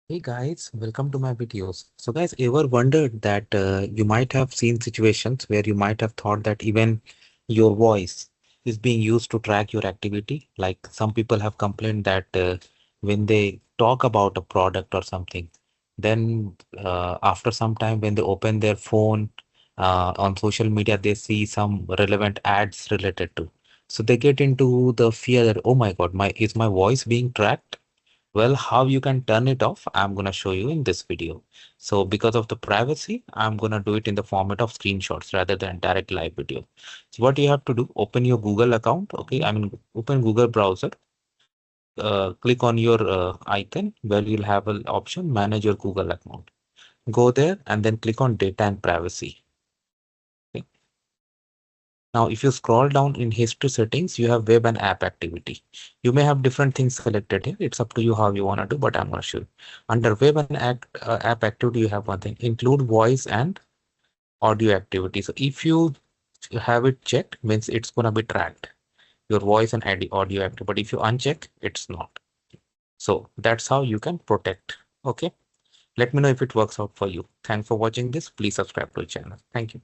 Hey guys, welcome to my videos. So guys, ever wondered that you might have seen situations where you might have thought that even your voice is being used to track your activity? Like some people have complained that when they talk about a product or something, then after some time when they open their phone on social media, they see some relevant ads related to. So they get into the fear that, oh my God, my voice being tracked? Well, how you can turn it off, I'm going to show you in this video. So because of the privacy, I'm going to do it in the format of screenshots rather than direct live video. So what you have to do, open your Google account. Okay, I mean, open Google browser, click on your icon where you'll have an option, manage your Google account. Go there and then click on data and privacy. Okay. Now, if you scroll down in history settings, you have web and app activity. You may have different things selected here. It's up to you how you want to do, but I'm going to show you. Under web and app activity, you have one thing, include voice and audio activity. So if you have it checked, means it's going to be tracked, your voice and audio activity. But if you uncheck, it's not. So that's how you can protect. Okay. Let me know if it works out for you. Thanks for watching this. Please subscribe to the channel. Thank you.